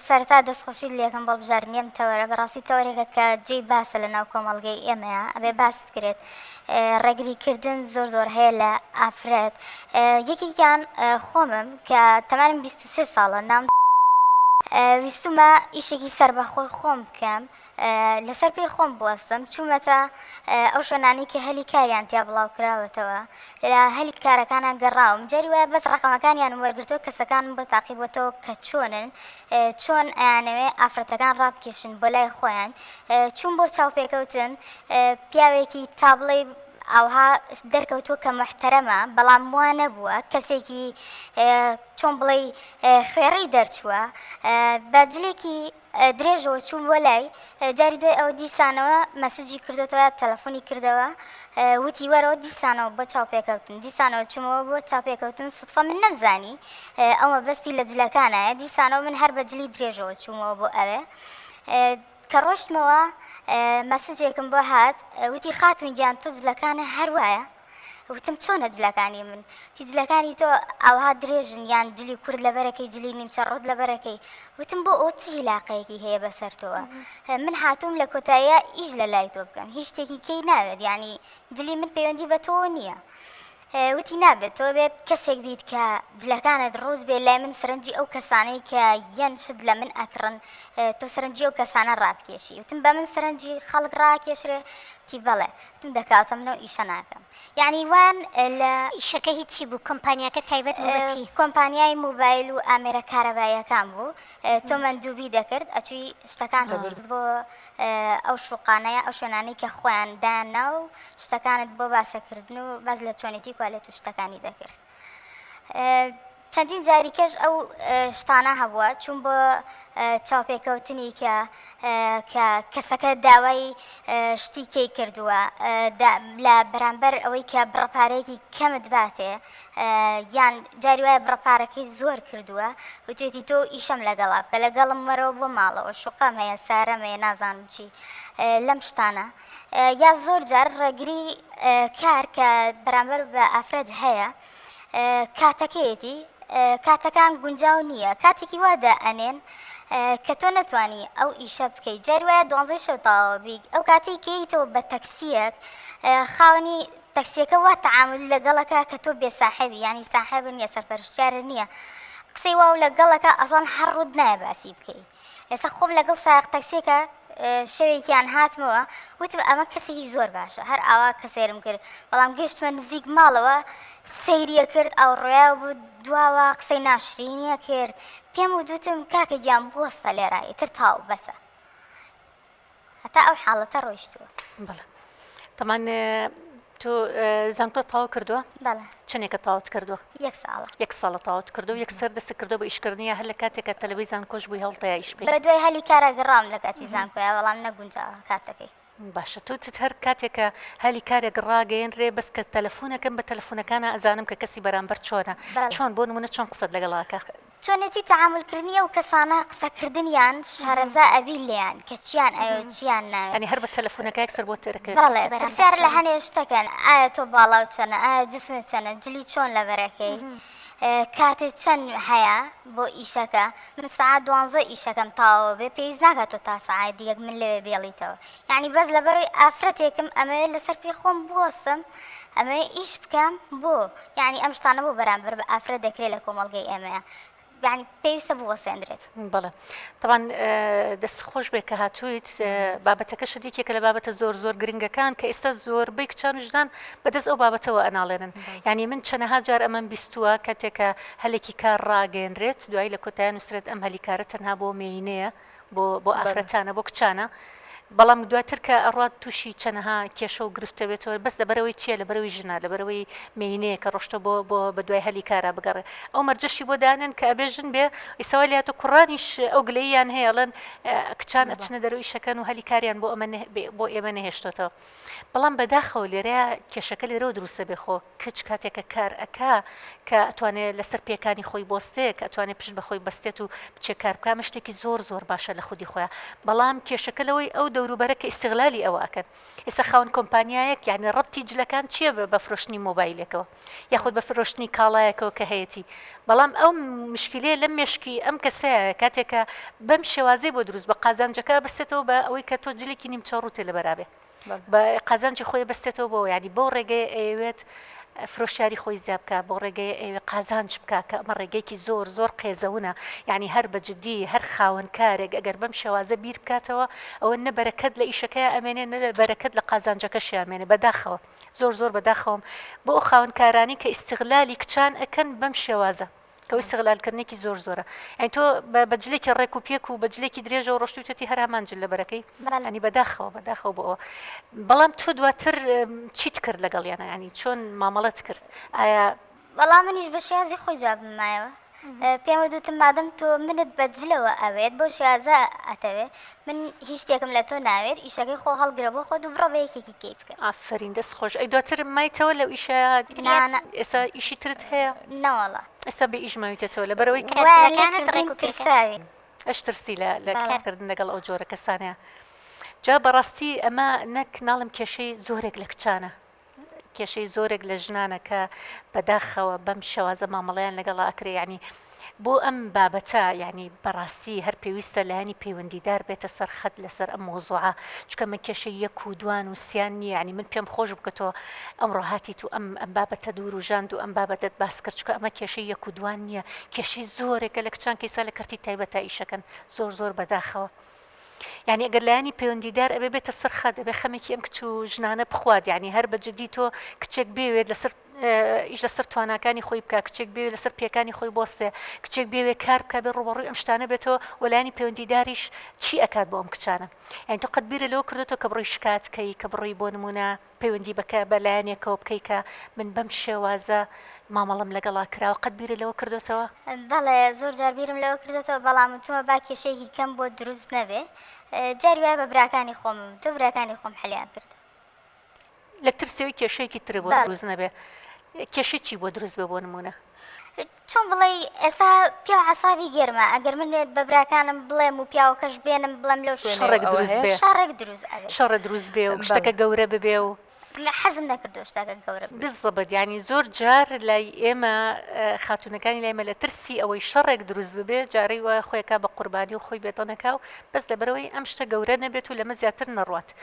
سەرتا دەستخۆشی لێکم بەڵبژارنیم تەوەرە بەڕاستی تەوەرێکە کە جێی باسە لە ناو کۆمەڵگەی ئێمەیە ئەبێ باس بکرێت ڕێگریکردن زۆر هەیە لە ئافرەت یەکێکیان خۆمم کە تەمانم 23 ساڵە نام ویستمە ئیشێکی سربەخۆی خۆم بکەم لەسەر پێی خۆم بوەستم چوومەتە ئەو شوێنانی کە هەلی کاریان تیا بڵاو کراوەتەوە لە هەلی کارەکانە گەڕاوم جاری وایە بەس ڕقەمەکانیان وەرگرتووە کەسەکان بە تاقیبەوە کە چۆنن چۆن ئەیانەوێ ئافرەتەکان ڕابکێشن بۆ لای خۆیان چوون بۆ چاوپێکەوتن پیاوێکی تابڵێ ئەوها دەرکەوتووە کە محتەرەمە بەڵام وانە بووە کەسێکی چۆن بڵێ خوێڕی دەرچووە بەجلێکی درێژەوە چوون بۆ لای جاری دوای ئەو دیسانەوە مەسجی کردوێتەوە تەلەفۆنی کردەوە وتی وەرەوە دیسانەوە بۆ چاوپێکەوتن دیسانەوە چوومەوە بۆ چاوپێکەوتن سوتفە من نەمزانی ئەوە بەستی لە جلەکانایە دیسانەوە من هەر بەجلی درێژەوە چوومەوە بۆ ئەوێ کە ڕۆشتمەوە مەسجێکم بۆ هات وتی خاتون گیان تۆ جلەکانە هەروایە وتم چۆنە جلەکانی من جلەکانی تۆ ئەوها درێژن یان جلی کورد لەبەرەکەی جلی نیمچە ڕۆت لەبەرەکەی وتم بۆ ئەو چ هیلاقەیەکی هەیە بەسەرتەوە من هاتووم لە کۆتاییە ئیش لە لای تۆ بکەم هیچ شتێکی کەی ناوێت ینی جلی من پەیوەندی بە تۆ نییە وتی نابێت تۆ بێت کەسێک بیت کە جلەکانت ڕوود بێت لای من سەرنجی ئەو کەسانەی کە یەن شت لە من ئەکڕن تۆ سەرنجی ئەو کەسانە ڕابکێشی وتم بە من سەرنجی خەڵک ڕاکێشرێ تی بەڵێ وتم دەکاتەمەوە ئیشە ناکەم یعنی وان لە ئیشەکە هیچی بوو کۆمپانیاکە تایبەت بچی کۆمپانیای موبایل و ئامێرە کارەباییەکان بوو تۆ مەندووبی دەکرد ئەچووی شتەکان بۆ ئەو شوقانەیە ئەو شوێنانەی کە خۆیان دانا و شتەکانت بۆ باسەکردن و باز لە چۆنێتی کوالێت و شتەکانی دەکرد چەندین جاریکەش ئەو شتانە هەبووە چوون بۆ چاوپێکەوتنی کە کەسەکە داوای شتی کەی کردووە لە بەرامبەر ئەوەی کە بڕەپارەیەکی کەمت باتێ یان جاری وایە بڕەپارەکەی زۆر کردووە وتێتی تۆ ئیشەم لەگەڵا بکە لەگەڵم وەرەوە بۆ ماڵەوە شوقەم هەیە سارەم هەیە نازانم چی لەم شتانە یا زۆر جار ڕێگری کار کە بەرامبەر بە ئافرەت هەیە کاتەکەیەتی کاتەکان گونجاو نییە کاتێکی وادا ئەنێن کە تۆ نەتوانی ئەو ئیشە بکەیت جاری وایە 12 شەو تاوە بیک ئەو کاتی کەیتەوە بە تەکسیەک خاوەنی تەکسیەکە وا تەعامل لەگەڵەکە کە تۆ بێساحێبی ینی ساحێب نییە سەرپەرشتیارە نییە قسەی واو لەگەڵەکە ئەسڵان هەر ڕوود نایە باسی بکەیت ئێستا خۆم لەگەڵ سایق تەکسیەکە شەوێکیان هاتمەوە وتم ئەمە کەسێکی زۆر باشە هەر ئاوا کە سێرم کرد بەڵام گەشتمە نزیک ماڵەوە سەیریە کرد ئەو ڕۆیا بوو دواوە قسەی ناشرینیە کرد پێم و دوتم کاکە گیان بوەستە لێرایی تر تاو بەسە هەتا ئەو حاڵەتە ڕۆیشتووە بەڵێ تەمان تۆ زانکۆ تاوا کردووە بەڵێ چنێکە تاوت کردووە 1 ساڵە 1 ساڵە تاوت کردو یەکسەر دەست کردو بە ئیشکردنیە هەر لە کاتێکە تەلەوی زانکۆش بووی هەڵتەیە ئیش بێ بە دوای هەلی کارە گەڕام لە کاتی زانکۆیە بەڵام نەگونجاوە کاتەکەی باشە توت هەر کاتێکە هەلی کارێک ڕاگەیەنرێ بەس کە تەلەفۆنەکەم بە تەلەفۆنەکانە ئەزانم کە کەسی بەرامبەر چۆنە چۆن بۆ نمونە چۆن قسەت لەگەڵاکە چۆنێتی تەعاملکردنیە و کەسانە قسەکردنیان شارەزا ئەبی لیان کە چیان ئەوە چیان ناوێت ئەنی هەر بە تەلەفۆنەکە یەکسەر بۆ تێرەکە بەڵێ پرسیار لە هەنێ شتەکەن ئایا تۆ باڵاو چەنە ئایا جسمت چەنە جلی چۆن لەبەرەکەی کاتێک چەند هەیە بۆ ئیشەکە من سعات 12 ئیشەکەم تاوە بێ پێویست ناکات تۆ تا سعات دیگەک من لەوێ بێڵیتەوە یعنی بەس لەبەرەوەی ئافرەتێکم ئەمەوێت لەسەر پێی خۆم بوەستم ئەمەوێ ئیش بکەم بۆ یعنی ئەم شتانە بۆ بەرامبەر بە ئافرەت دەکرێت لە کۆمەڵگەی ئێمەیە يعني پێویستە بوەسێنرێت بەڵێ طبعا دەست خۆش بێ کە هاتوویت بابەتەکە شتێکێکە لە بابەتە زۆر گرنگەکان کە ئێستا زۆربەی کچان و ژنان بەدەست ئەو بابەتەوە ئەناڵێنن یعنی من چەنەها جار ئەمەم بیستووە کاتێکە هەلێکی کار ڕاگەێنرێت دوای لە کۆتاییان نووسرێت ئەم هەلیکارە تەنها بۆ مێینەیە بۆ ئافرەتانە بۆ کچانە بەڵام دواتر کە ئەڕات تووشی چەنەها کێشە و گرفتەوێتەوە بەس لەبەرەوەی چیە لەبەرەوەی ژنە لەبەرەوەی مینەیە کە ڕۆشتە بۆ بە دوای هەلی کارە بگەڕێ ئەو مەرجەشی بۆ دانن کە ئەبێژن بێ ئیسەوە لاتە کوڕانیش ئەو گلەیان هەیەڵەن کچان ئەچنە دەرەوەی شەکەن و هەلی کاریان بۆ ئێمە نەهێشتۆتەوە بەڵام بەداخەوە لێرەیە کێشەکە لێرەوە دروستە بێخۆ کچ کاتێکە کار ئەکا کە ئەتوانێت لەسەر پێکانی خۆی بۆستێ کە ئەتوانێت پشت بەخۆی بەستێت و بچێ کار بکە شتێکی زۆر باشە لە خودی خۆیان بەڵام کێشەکە لەوەی ئەو دەوروبەرە کە ئیستیغلالی ئەوە ئەکەن ئێستا خاوەن کۆمپانیایەک یعنی ڕەبتی جلەکان چییە بە فرۆشتنی مۆبایلێکەوە یاخود بە فرۆشتنی کاڵایەکەوە کە هەیەی بەڵام ئەو مشکلەیە لەم مێشکی ئەم کەسەیە کاتێکە بەم شێوازەی بۆ دروست بە قازانجەکە بەستێتەوە بە ئەوەی کە تۆ جلێکی نیمچە ڕوتێ لە بەرابێ بە قازانجی خۆی بەستێتەوە بۆ ینی بۆ ڕێگەی ئەوێت فرۆشیاری خۆی زیاب بکە بۆ ڕێگەی ئەوێ قازانج بکە کە ئەمە ڕێگەیەکی زۆر زۆر قێزەونە یعنی هەر بەجددی هەر خاوەن کارێک ئەگەر بەم شێوازە بیر بکاتەوە ئەوە نە بەرەکەت لە ئیشەکەی ئەمێنێ نە بەرەکەت لە قازانجەکەشی ئەمێنێ بەداخەوە زۆر زۆر بەداخەوەم بۆ خاوەن کارانی کە ئیستیغلالی کچان ئەکەن بەم شێوازە کە ئیستیغلالکردنێکی زۆر زۆرە ئەین تۆ بەجلێکی ڕێک و پێک و بەجلێکی درێژە و ڕۆشتوتەتی هەرامانجل لە بەرەکەی ئەنی بەداخەوە بەداخەوە بۆ ئەوە بەڵام تۆ دواتر چیت کرد لەگەڵیانە ینی چۆن مامەڵەت کرد ئایا بەڵام منیش بە شێازی خۆی جواب بمایەوە پێم وتم مادەم تۆ منت بەجلەوە ئەوێت بۆ شێازە ئەتەوێت من هیچ شتێکم لە تۆ ناوێت ئیشەکەی خۆ هەڵگرە بۆ خۆ دوو بڕۆڤەیەکێکی کەیف کرد ئافرین دەست خۆش ئەی دواتر مایتەوە لەو ئیشە ئێستا ئیشی ترت هەیە نەوەڵە ئێستا بە ئیش ماویتێتەوە لە بەرەوەی ترساوی ئەش ترسی لە کارکردن لەگەڵ ئەو جۆرە کەسانەیە جا بەڕاستی ئەمە نەک ناڵم کێشەی زۆرێک لە کچانە کێشەی زۆرێک لە ژنانە کە بەداخەوە بەم شێوازە مامەڵەیان لەگەڵا ئەکرێ ینی بۆ ئەم بابەتە ینی بەڕاستی هەر پێویستە لایانی پەیوەندیدار بێتە سەرخەت لەسەر ئەم مۆزوعە چکە من کێشەی یەک و دوان و سیان نییە ینی من پێم خۆش بکەتەوە ئەمڕۆ هاتیت و ئەم بابەتە دوور و ژاند و ئەم بابەتت باس کرد چکە ئەمە کێشەی یەک و دوان نییە کێشەی زۆرێکە لە کچان کەیسا لە کەرتی تایبەتە ئیشەکەن زۆر زۆر بەداخەوە یعنی ئەگەر لایانی پەیوەندیدار ئەبێ بێتە سەرخەت ئەبێ خەمێکی ئەم کچ و ژنانە بخوات ینی هەر بەجددی تۆ کچێک بێوێت لەسەر ئیش لەسەر تواناکانی خۆی بکە کچێک بێ لەسەر پێکانی خۆی بۆستێ کچێک بێوێ کار بکە بێ ڕوبەڕووی ئەم شتانە بێتەوە وەلایانی پەیوەندیداریش چی ئەکات بۆ ئەم کچانە یعنی تۆ قەت بیرە لەوە کردێتەوە کە بڕۆی شکات کەی کە بڕۆی بۆ نمونە پەیوەندی بکە بە لایەنێکەوە بکەی کە من بەم شێوازە مامەڵم لەگەڵا کراوە قەت بیرە لەوە کردێتەوە بەڵێ زۆر جار بیرم لەوە کردێتەوە بەڵام وتمە با کێشەیەکی کەم بۆ دروست نەبێ جاری وایە بە براکانی خۆم تۆ براکانی خۆم حەلیان کرد لە ترسەوەی کێشەیەکی تر بۆ دروست نەبێ کێشە چی بۆ دروست بە بۆ نمونە چۆن بڵێ ئێستا پیا عساوی گێرمە ئەگەر من بە براکانم بڵێم و پیاوەکەش بێنم بڵێم لەو شەڕێک دروست بێ شەڕێک دروست شەڕە دروست بێ و شتەکە گەورە ببێ و حەزم نەکردو شتەکە گەورە بالضبط ینی زۆر جار لای ئێمە خاتونەکانی لایمە لە ترسی ئەوەی شەڕێک دروست ببێ جارەی وایە خۆیەکە بە قوربانی و خۆی بێتەنەکە و بەس لەبەرەوەی ئەم شتە گەورە نەبێت و لەمە زیاتر نەڕوات